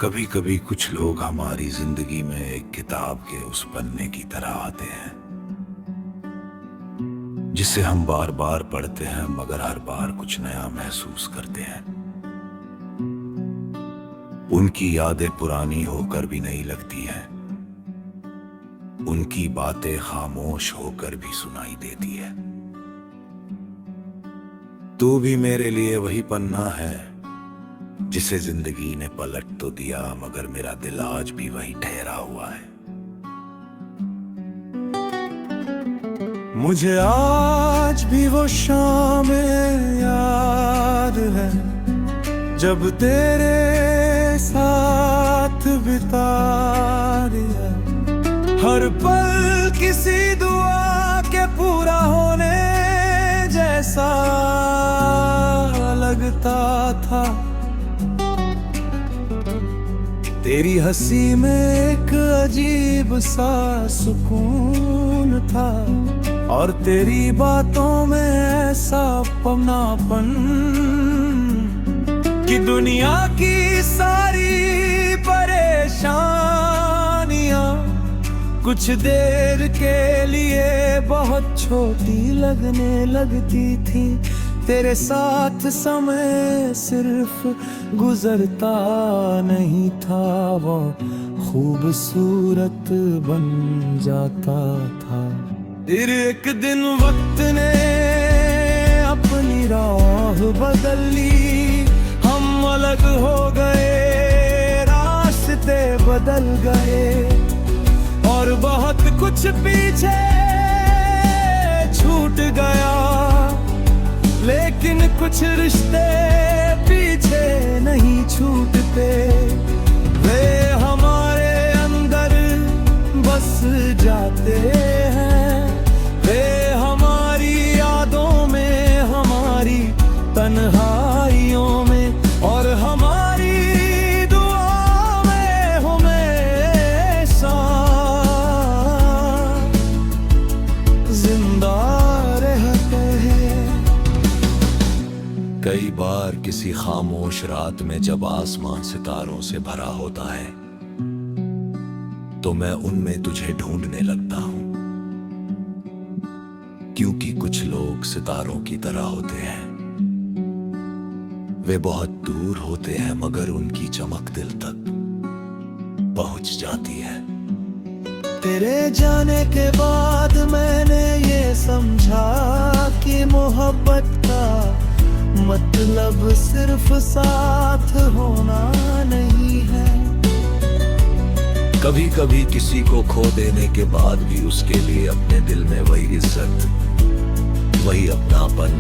कभी कभी कुछ लोग हमारी जिंदगी में एक किताब के उस पन्ने की तरह आते हैं जिसे हम बार बार पढ़ते हैं, मगर हर बार कुछ नया महसूस करते हैं। उनकी यादें पुरानी होकर भी नहीं लगती हैं, उनकी बातें खामोश होकर भी सुनाई देती है। तू भी मेरे लिए वही पन्ना है जिसे जिंदगी ने पलट तो दिया, मगर मेरा दिल आज भी वही ठहरा हुआ है। मुझे आज भी वो शाम याद है जब तेरे साथ बिता दिया। हर पल किसी दुआ के पूरा होने जैसा लगता था। तेरी हंसी में एक अजीब सा सुकून था और तेरी बातों में ऐसा अपनापन कि दुनिया की सारी परेशानियां कुछ देर के लिए बहुत छोटी लगने लगती थी। तेरे साथ समय सिर्फ गुजरता नहीं था, वो खूबसूरत बन जाता था। फिर एक दिन वक्त ने अपनी राह बदल ली, हम अलग हो गए, रास्ते बदल गए और बहुत कुछ पीछे छूट गया। लेकिन कुछ रिश्ते पीछे नहीं छूटते, वे हमारे अंदर बस जाते हैं। वे हमारी यादों में, हमारी तन्हाइयों में और हमारी दुआ में हमेशा जिंदा रहते हैं। कई बार किसी खामोश रात में जब आसमान सितारों से भरा होता है तो मैं उनमें तुझे ढूंढने लगता हूं, क्योंकि कुछ लोग सितारों की तरह होते हैं। वे बहुत दूर होते हैं मगर उनकी चमक दिल तक पहुंच जाती है। तेरे जाने के बाद मैंने ये समझा कि मोहब्बत का मतलब सिर्फ साथ होना नहीं है। कभी कभी किसी को खो देने के बाद भी उसके लिए अपने दिल में वही इज्जत, वही अपनापन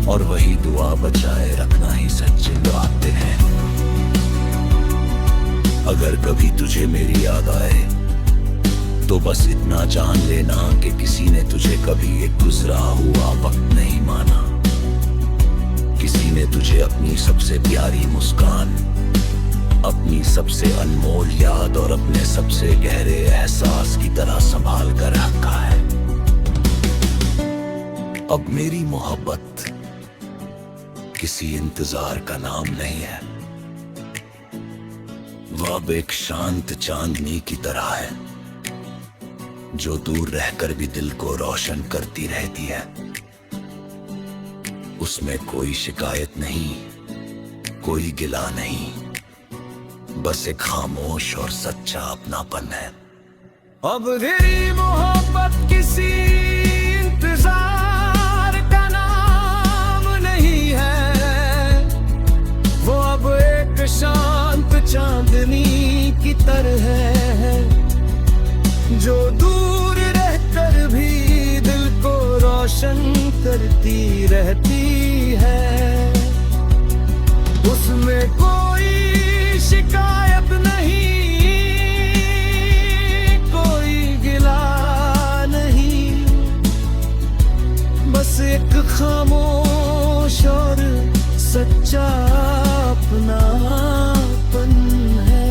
और वही दुआ बचाए रखना ही सच्चे बातें हैं। अगर कभी तुझे मेरी याद आए तो बस इतना जान लेना कि किसी ने तुझे कभी एक गुजरा हुआ वक्त नहीं माना। किसी ने तुझे अपनी सबसे प्यारी मुस्कान, अपनी सबसे अनमोल याद और अपने सबसे गहरे एहसास की तरह संभाल कर रखा है। अब मेरी मोहब्बत किसी इंतजार का नाम नहीं है, वह अब एक शांत चांदनी की तरह है जो दूर रहकर भी दिल को रोशन करती रहती है। उसमें कोई शिकायत नहीं, कोई गिला नहीं, बस एक खामोश और सच्चा अपनापन है। अब तेरी मोहब्बत किसी इंतजार का नाम नहीं है, वो अब एक शांत चांदनी की तरह है जो दूर रहकर भी दिल को रोशन करती रहती है। उसमें कोई शिकायत नहीं, कोई गिला नहीं, बस एक खामोश और सच्चा अपनापन है।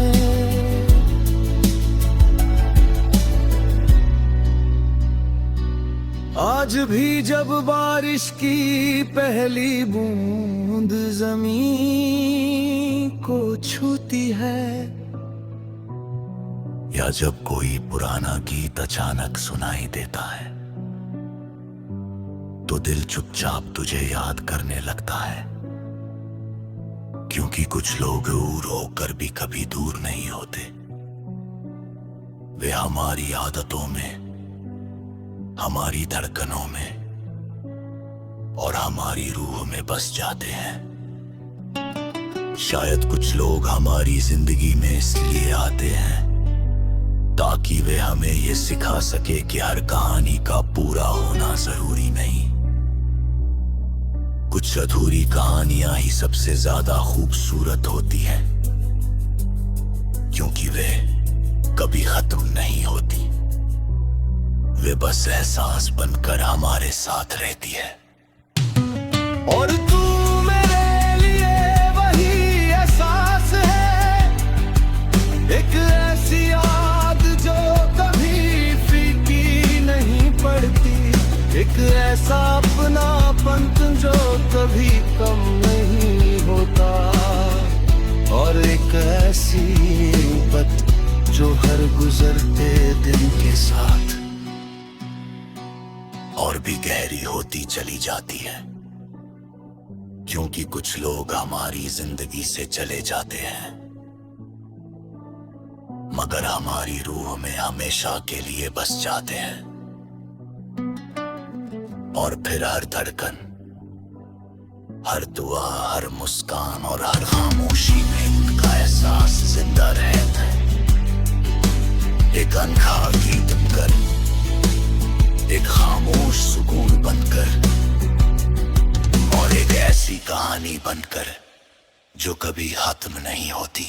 आज आज भी जब बारिश की पहली बूंद जमीन को छूती है, या जब कोई पुराना गीत अचानक सुनाई देता है, तो दिल चुपचाप तुझे याद करने लगता है। क्योंकि कुछ लोग दूर होकर भी कभी दूर नहीं होते, वे हमारी आदतों में, हमारी धड़कनों में और हमारी रूह में बस जाते हैं। शायद कुछ लोग हमारी जिंदगी में इसलिए आते हैं ताकि वे हमें ये सिखा सके कि हर कहानी का पूरा होना जरूरी नहीं। कुछ अधूरी कहानियां ही सबसे ज्यादा खूबसूरत होती हैं, क्योंकि वे कभी खत्म नहीं होती, वे बस एहसास बनकर हमारे साथ रहती है। और तू मेरे लिए वही एहसास है, एक ऐसी याद जो कभी फीकी नहीं पड़ती, एक ऐसा अपनापन जो कभी कम नहीं होता, और एक ऐसी मोहब्बत जो हर गुजरते दिन के साथ और भी गहरी होती चली जाती है। क्योंकि कुछ लोग हमारी जिंदगी से चले जाते हैं, मगर हमारी रूह में हमेशा के लिए बस जाते हैं। और फिर हर धड़कन, हर दुआ, हर मुस्कान और हर खामोशी में उनका एहसास जिंदा रहता है। एक अनखा गीत बनकर, एक खामोश सुकून बनकर, और एक ऐसी कहानी बनकर जो कभी खत्म नहीं होती।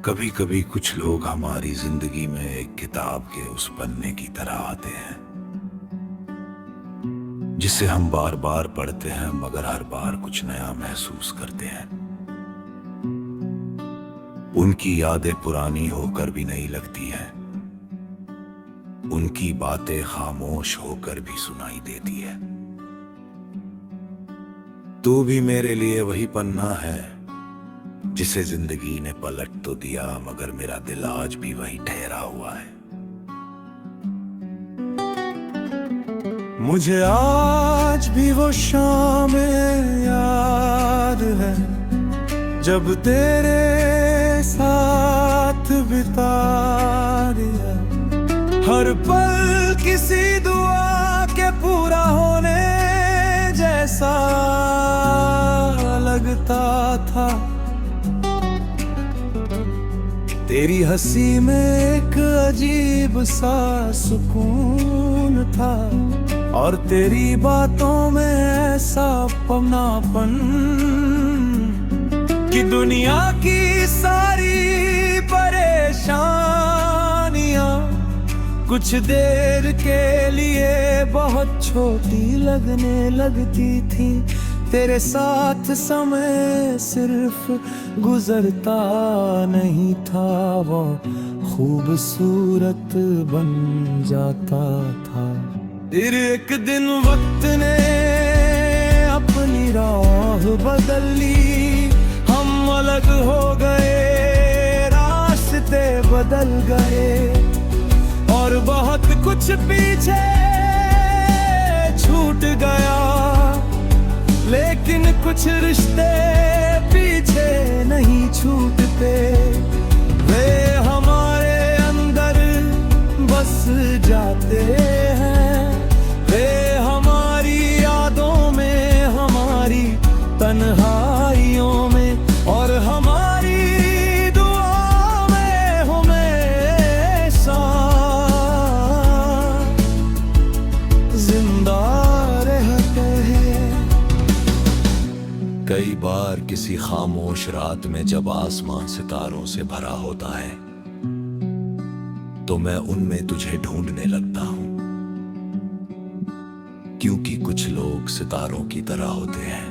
कभी कभी कुछ लोग हमारी जिंदगी में एक किताब के उस पन्ने की तरह आते हैं जिसे हम बार बार पढ़ते हैं, मगर हर बार कुछ नया महसूस करते हैं। उनकी यादें पुरानी होकर भी नहीं लगती हैं, उनकी बातें खामोश होकर भी सुनाई देती है। तू भी मेरे लिए वही पन्ना है जिसे जिंदगी ने पलट तो दिया, मगर मेरा दिल आज भी वही ठहरा हुआ है। मुझे आज भी वो शाम याद है जब तेरे साथ बिता दिया, हर पल किसी दुआ के पूरा होने जैसा लगता था। तेरी हंसी में एक अजीब सा सुकून था, और तेरी बातों में ऐसा अपनापन कि दुनिया की सारी परेशानियां कुछ देर के लिए बहुत छोटी लगने लगती थी। तेरे साथ समय सिर्फ गुजरता नहीं था, वो खूबसूरत बन जाता था। फिर एक दिन वक्त ने अपनी राह बदल ली, हम अलग हो गए, रास्ते बदल गए, और बहुत कुछ पीछे छूट गया, लेकिन कुछ रिश्ते पीछे नहीं छूटते। वे हमारे अंदर बस जाते हैं, वे हमारी यादों में, हमारी तन्हाइयों बार किसी खामोश रात में जब आसमान सितारों से भरा होता है तो मैं उनमें तुझे ढूंढने लगता हूं, क्योंकि कुछ लोग सितारों की तरह होते हैं।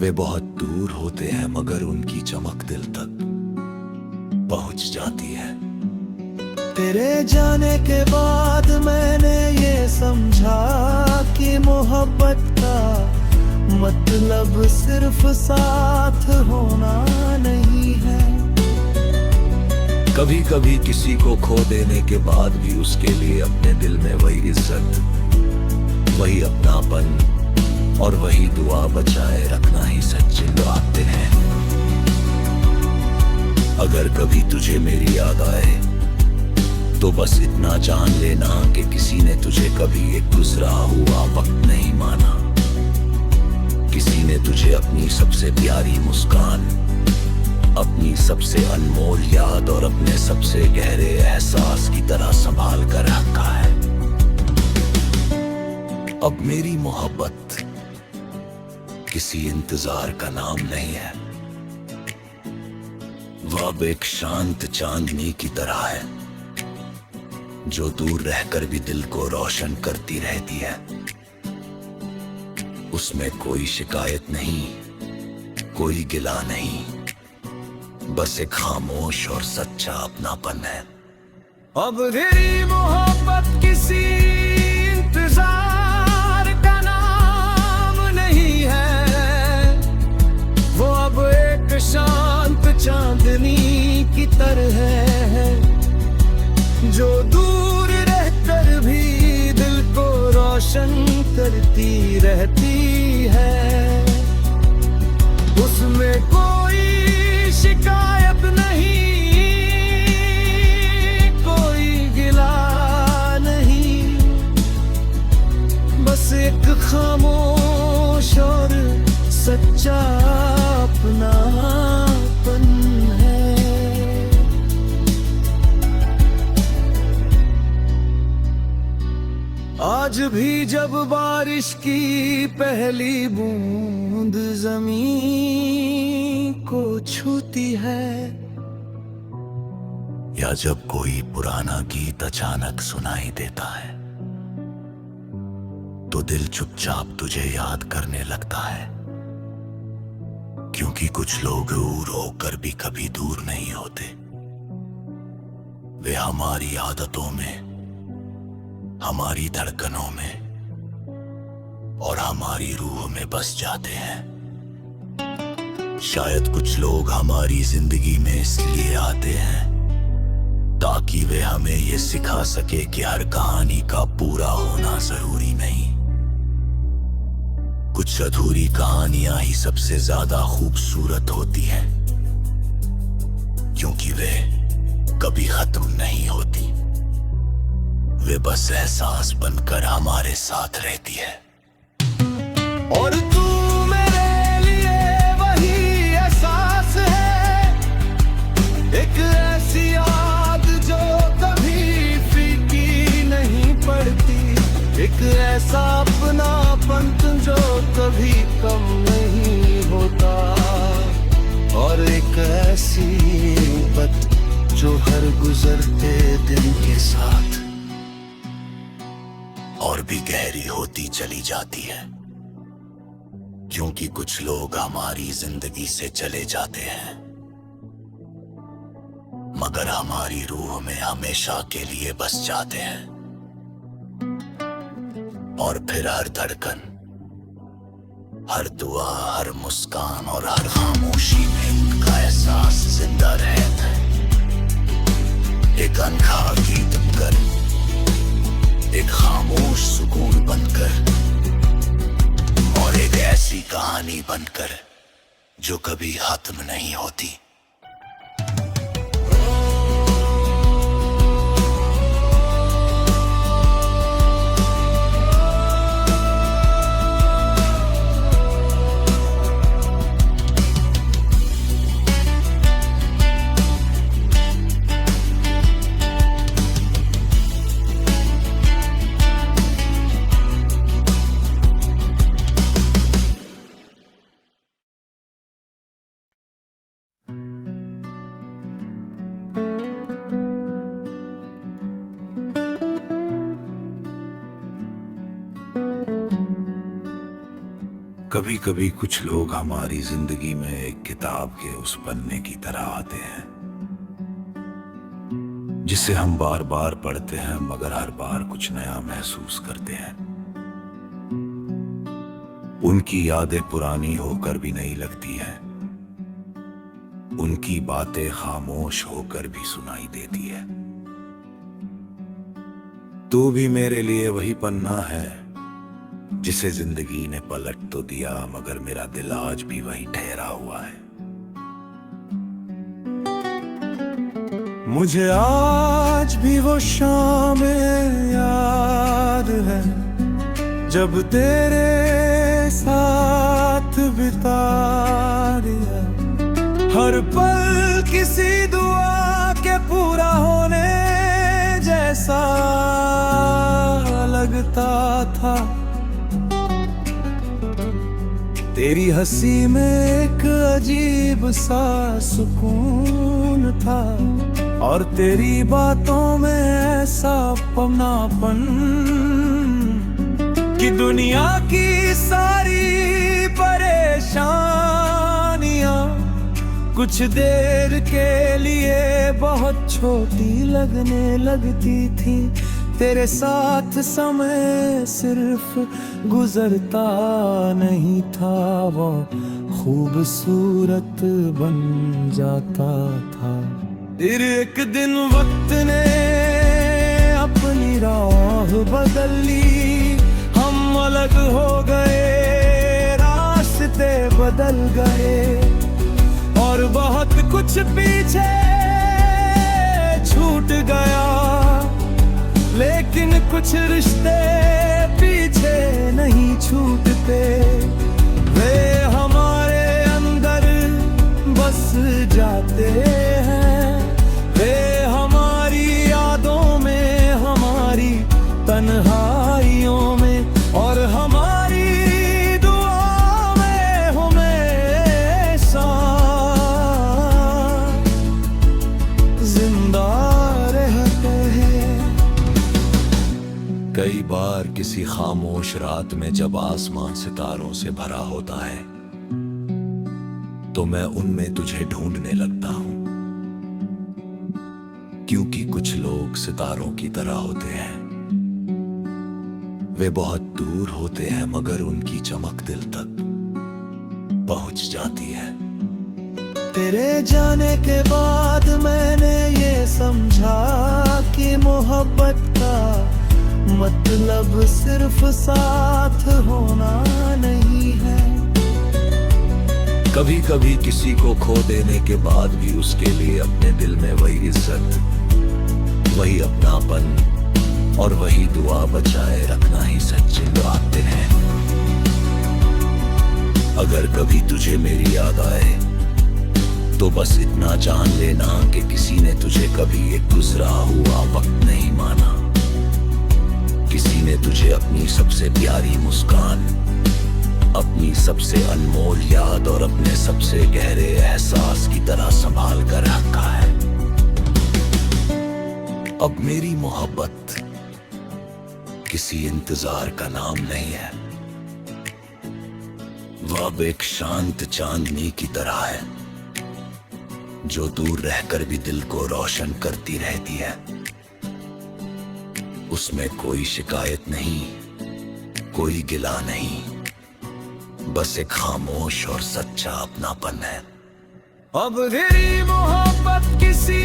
वे बहुत दूर होते हैं मगर उनकी चमक दिल तक पहुंच जाती है। तेरे जाने के बाद मैंने ये समझा कि मोहब्बत का मतलब सिर्फ साथ होना नहीं है। कभी कभी किसी को खो देने के बाद भी उसके लिए अपने दिल में वही इज्जत, वही अपनापन और वही दुआ बचाए रखना ही सच्चे नाते हैं। अगर कभी तुझे मेरी याद आए तो बस इतना जान लेना कि किसी ने तुझे कभी एक गुजरा हुआ वक्त नहीं माना। किसी ने तुझे अपनी सबसे प्यारी मुस्कान, अपनी सबसे अनमोल याद और अपने सबसे गहरे एहसास की तरह संभाल कर रखा है। अब मेरी मोहब्बत किसी इंतजार का नाम नहीं है, वह अब एक शांत चांदनी की तरह है जो दूर रहकर भी दिल को रोशन करती रहती है। उसमें कोई शिकायत नहीं, कोई गिला नहीं, बस एक खामोश और सच्चा अपनापन है। अब तेरी मोहब्बत किसी इंतजार का नाम नहीं है, वो अब एक शांत चांदनी की तरह है जो दूर रहकर भी दिल को रोशन करती रहती है। उसमें कोई शिकायत नहीं, कोई गिला नहीं, बस एक खामोश और सच्चा अपनापन है। आज भी जब बारिश की पहली बूंद जमीन को छूती है, या जब कोई पुराना गीत अचानक सुनाई देता है तो दिल चुपचाप तुझे याद करने लगता है, क्योंकि कुछ लोग दूर होकर भी कभी दूर नहीं होते। वे हमारी आदतों में, हमारी धड़कनों में और हमारी रूह में बस जाते हैं। शायद कुछ लोग हमारी जिंदगी में इसलिए आते हैं ताकि वे हमें ये सिखा सके कि हर कहानी का पूरा होना जरूरी नहीं। कुछ अधूरी कहानियां ही सबसे ज्यादा खूबसूरत होती हैं, क्योंकि वे कभी खत्म नहीं होती, वे बस एहसास बनकर हमारे साथ रहती है। और तू मेरे लिए वही एहसास है, एक ऐसी याद जो कभी फीकी नहीं पड़ती, एक ऐसा अपनापन जो कभी कम नहीं होता, और एक ऐसी मोहब्बत जो हर गुजरते दिन के साथ और भी गहरी होती चली जाती है, क्योंकि कुछ लोग हमारी जिंदगी से चले जाते हैं मगर हमारी रूह में हमेशा के लिए बस जाते हैं। और फिर हर धड़कन, हर दुआ, हर मुस्कान और हर खामोशी में उनका एहसास जिंदा रहता है। एक अनखा गीत बनकर, एक खामोश सुकून बनकर और एक ऐसी कहानी बनकर जो कभी खत्म नहीं होती। कभी कभी कुछ लोग हमारी जिंदगी में एक किताब के उस पन्ने की तरह आते हैं जिसे हम बार बार पढ़ते हैं, मगर हर बार कुछ नया महसूस करते हैं। उनकी यादें पुरानी होकर भी नहीं लगती हैं, उनकी बातें खामोश होकर भी सुनाई देती है। तू भी मेरे लिए वही पन्ना है जिसे जिंदगी ने पलट तो दिया, मगर मेरा दिल आज भी वही ठहरा हुआ है। मुझे आज भी वो शाम याद है जब तेरे साथ बिता दिया। हर पल किसी दुआ के पूरा होने जैसा लगता था। तेरी हंसी में एक अजीब सा सुकून था और तेरी बातों में ऐसा अपनापन कि दुनिया की सारी परेशानियां कुछ देर के लिए बहुत छोटी लगने लगती थी। तेरे साथ समय सिर्फ गुजरता नहीं था, वो खूबसूरत बन जाता था। फिर एक दिन वक्त ने अपनी राह बदल ली, हम अलग हो गए, रास्ते बदल गए और बहुत कुछ पीछे छूट गया। लेकिन कुछ रिश्ते पीछे नहीं छूटते, वे हमारे अंदर बस जाते हैं। वे हमारी यादों में, हमारी तन्हाइयों में और हमारी दुआ में हमेशा जिंदा रहते हैं। कई बार किसी खामोश रात में जब आसमान सितारों से भरा होता है तो मैं उनमें तुझे ढूंढने लगता हूं, क्योंकि कुछ लोग सितारों की तरह होते हैं। वे बहुत दूर होते हैं मगर उनकी चमक दिल तक पहुंच जाती है। तेरे जाने के बाद मैंने ये समझा कि मोहब्बत का मतलब सिर्फ साथ होना नहीं है। कभी कभी किसी को खो देने के बाद भी उसके लिए अपने दिल में वही इज्जत, वही अपनापन और वही दुआ बचाए रखना ही सच्चे नाते हैं। अगर कभी तुझे मेरी याद आए तो बस इतना जान लेना कि किसी ने तुझे कभी एक गुजरा हुआ वक्त नहीं माना। किसी ने तुझे अपनी सबसे प्यारी मुस्कान, अपनी सबसे अनमोल याद और अपने सबसे गहरे एहसास की तरह संभाल कर रखा है। अब मेरी मोहब्बत किसी इंतजार का नाम नहीं है, वह अब एक शांत चांदनी की तरह है जो दूर रहकर भी दिल को रोशन करती रहती है। उसमें कोई शिकायत नहीं, कोई गिला नहीं, बस एक खामोश और सच्चा अपनापन है। अब तेरी मोहब्बत किसी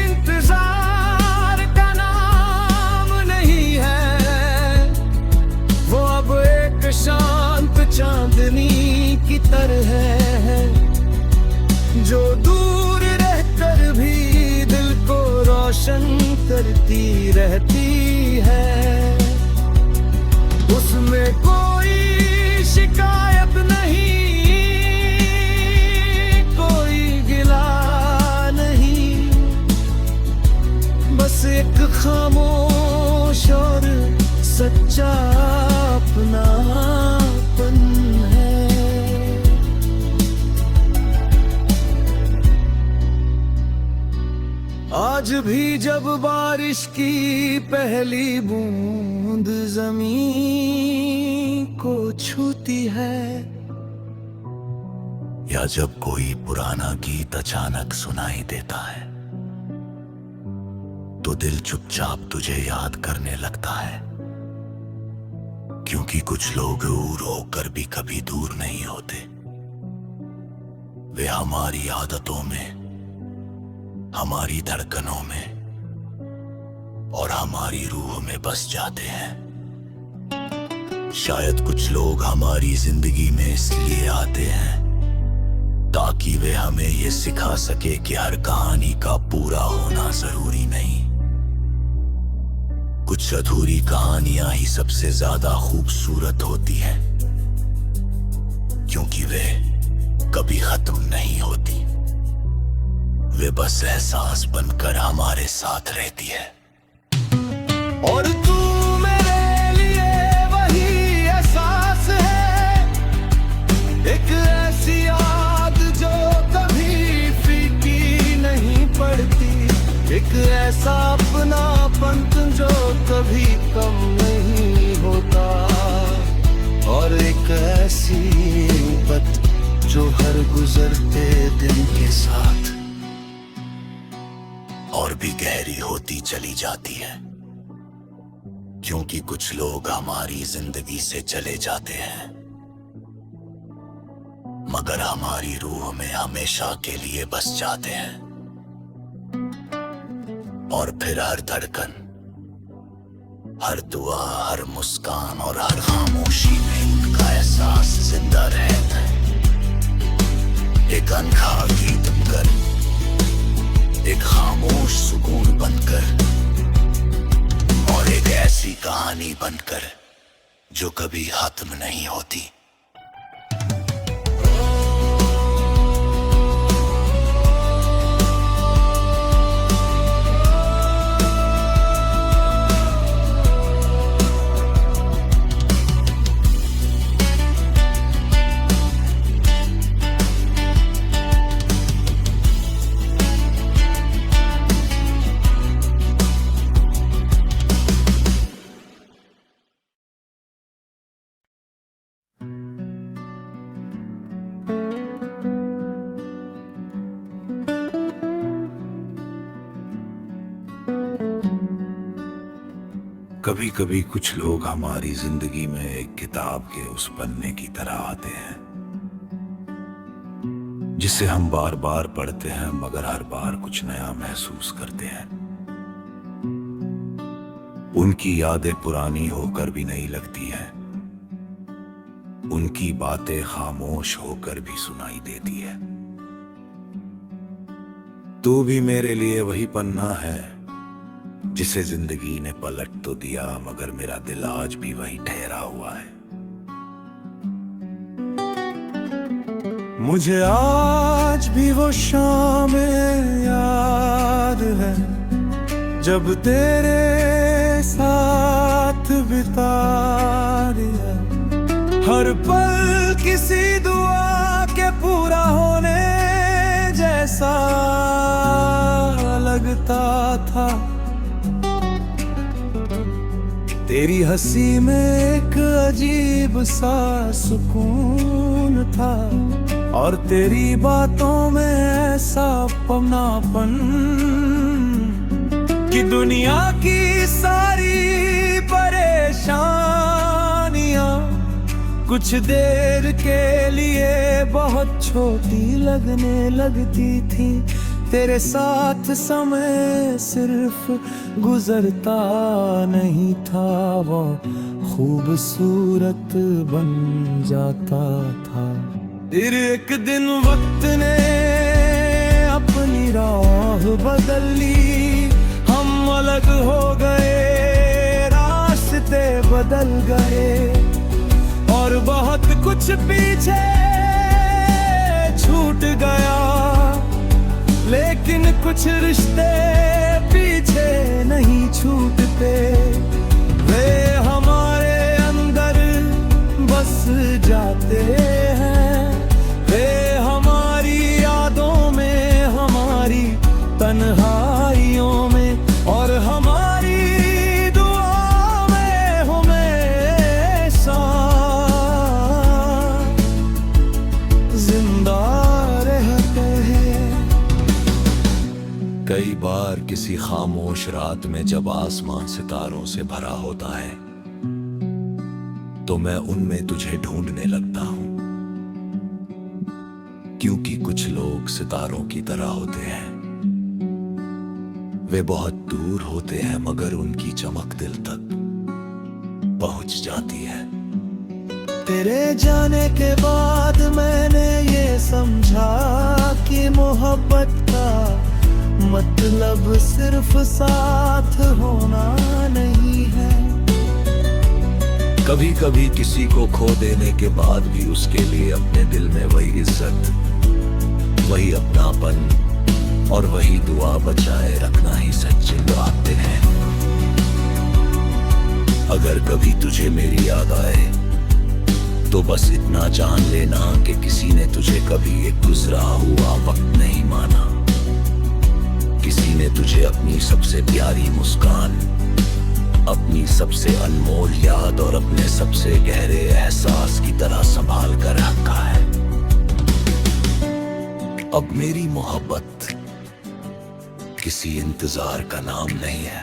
इंतजार का नाम नहीं है, वो अब एक शांत चांदनी की तरह है जो दूर रहकर भी दिल को रोशन करती रहती है। उसमें कोई शिकायत नहीं, कोई गिला नहीं, बस एक खामोश और सच्चा अपनापन है। आज भी जब बारिश की पहली बूंद जमीन को छूती है। या जब कोई पुराना गीत अचानक सुनाई देता है तो दिल चुपचाप तुझे याद करने लगता है, क्योंकि कुछ लोग दूर होकर भी कभी दूर नहीं होते। वे हमारी आदतों में, हमारी धड़कनों में और हमारी रूह में बस जाते हैं। शायद कुछ लोग हमारी जिंदगी में इसलिए आते हैं ताकि वे हमें ये सिखा सके कि हर कहानी का पूरा होना जरूरी नहीं। कुछ अधूरी कहानियां ही सबसे ज्यादा खूबसूरत होती हैं, क्योंकि वे कभी खत्म नहीं होती। वे बस एहसास बनकर हमारे साथ रहती है। और तू मेरे लिए वही एहसास है, एक ऐसी याद जो कभी फीकी नहीं पड़ती, एक ऐसा अपनापन जो कभी कम नहीं होता, और एक ऐसी बात जो हर गुजरते दिन के साथ और भी गहरी होती चली जाती है। क्योंकि कुछ लोग हमारी जिंदगी से चले जाते हैं, मगर हमारी रूह में हमेशा के लिए बस जाते हैं। और फिर हर धड़कन, हर दुआ, हर मुस्कान और हर खामोशी में उनका एहसास जिंदा रहता है। एक अनखा गीत बनकर, एक खामोश सुकून बनकर, और एक ऐसी कहानी बनकर जो कभी खत्म नहीं होती। कभी कभी कुछ लोग हमारी जिंदगी में एक किताब के उस पन्ने की तरह आते हैं जिसे हम बार बार पढ़ते हैं, मगर हर बार कुछ नया महसूस करते हैं। उनकी यादें पुरानी होकर भी नहीं लगती हैं, उनकी बातें खामोश होकर भी सुनाई देती है। तू भी मेरे लिए वही पन्ना है जिसे जिंदगी ने पलट तो दिया, मगर मेरा दिल आज भी वही ठहरा हुआ है। मुझे आज भी वो शाम याद है जब तेरे साथ बिता दिया, हर पल किसी दुआ के पूरा होने जैसा लगता था। तेरी हंसी में एक अजीब सा सुकून था, और तेरी बातों में ऐसा अपनापन कि दुनिया की सारी परेशानियां कुछ देर के लिए बहुत छोटी लगने लगती थी। तेरे साथ समय सिर्फ गुजरता नहीं था, वो खूबसूरत बन जाता था। फिर एक दिन वक्त ने अपनी राह बदल ली, हम अलग हो गए, रास्ते बदल गए, और बहुत कुछ पीछे छूट गया, लेकिन कुछ रिश्ते पीछे नहीं छूटते। वे हमारे अंदर बस जाते हैं, वे हमारी यादों में, हमारी तन्हाइयों में, और हमारी दुआ में हमेशा किसी खामोश रात में जब आसमान सितारों से भरा होता है तो मैं उनमें तुझे ढूंढने लगता हूं, क्योंकि कुछ लोग सितारों की तरह होते हैं। वे बहुत दूर होते हैं मगर उनकी चमक दिल तक पहुंच जाती है। तेरे जाने के बाद मैंने ये समझा कि मोहब्बत का मतलब सिर्फ साथ होना नहीं है। कभी कभी किसी को खो देने के बाद भी उसके लिए अपने दिल में वही इज्जत, वही अपनापन और वही दुआ बचाए रखना ही सच्चे नाते हैं। अगर कभी तुझे मेरी याद आए तो बस इतना जान लेना कि किसी ने तुझे कभी एक गुजरा हुआ वक्त नहीं माना। किसी ने तुझे अपनी सबसे प्यारी मुस्कान, अपनी सबसे अनमोल याद और अपने सबसे गहरे एहसास की तरह संभाल कर रखा है। अब मेरी मोहब्बत किसी इंतजार का नाम नहीं है,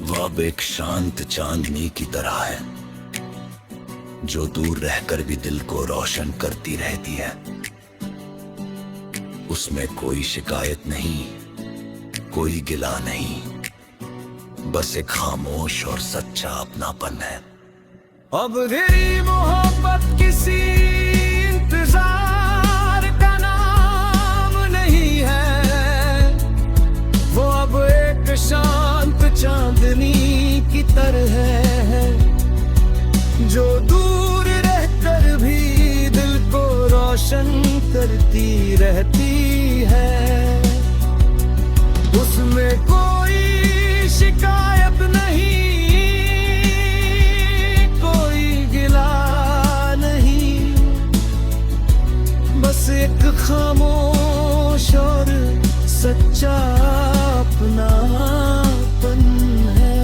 वह अब एक शांत चांदनी की तरह है जो दूर रहकर भी दिल को रोशन करती रहती है। उसमें कोई शिकायत नहीं, कोई गिला नहीं, बस एक खामोश और सच्चा अपनापन है। अब तेरी मोहब्बत किसी इंतजार का नाम नहीं है, वो अब एक शांत चांदनी की तरह है जो दूर रहकर भी दिल को रोशन करती रहती है। उसमें कोई शिकायत नहीं, कोई गिला नहीं, बस एक खामोश और सच्चा अपनापन है।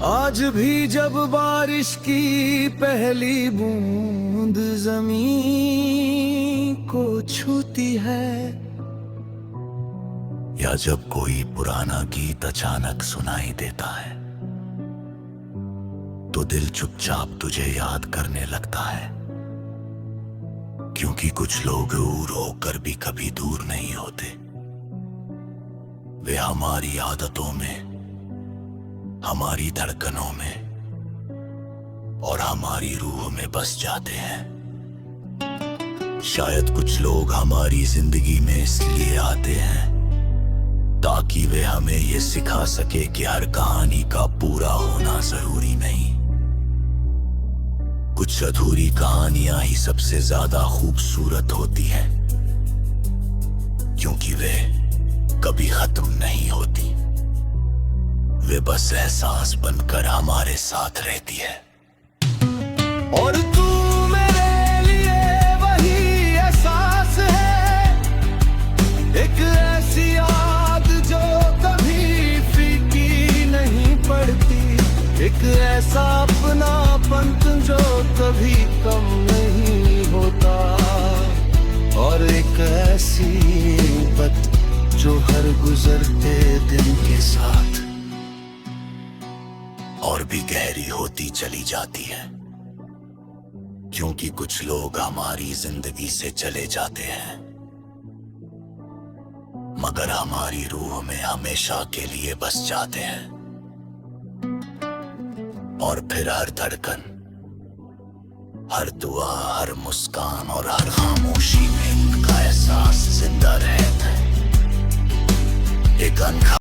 आज भी जब बारिश की पहली बूंद जमीन को छूती है, या जब कोई पुराना गीत अचानक सुनाई देता है तो दिल चुपचाप तुझे याद करने लगता है, क्योंकि कुछ लोग दूर होकर भी कभी दूर नहीं होते। वे हमारी आदतों में, हमारी धड़कनों में और हमारी रूह में बस जाते हैं। शायद कुछ लोग हमारी जिंदगी में इसलिए आते हैं ताकि वे हमें ये सिखा सके कि हर कहानी का पूरा होना जरूरी नहीं। कुछ अधूरी कहानियां ही सबसे ज्यादा खूबसूरत होती हैं, क्योंकि वे कभी खत्म नहीं होती, वे बस एहसास बनकर हमारे साथ रहती है। और तू मेरे लिए वही एहसास है, एक ऐसी याद जो कभी फीकी नहीं पड़ती, एक ऐसा अपनापन जो कभी कम नहीं होता, और एक ऐसी बात जो हर गुजरते दिन के साथ और भी गहरी होती चली जाती है, क्योंकि कुछ लोग हमारी जिंदगी से चले जाते हैं मगर हमारी रूह में हमेशा के लिए बस जाते हैं। और फिर हर धड़कन, हर दुआ, हर मुस्कान और हर खामोशी में उनका एहसास जिंदा रहता है। एक अनखा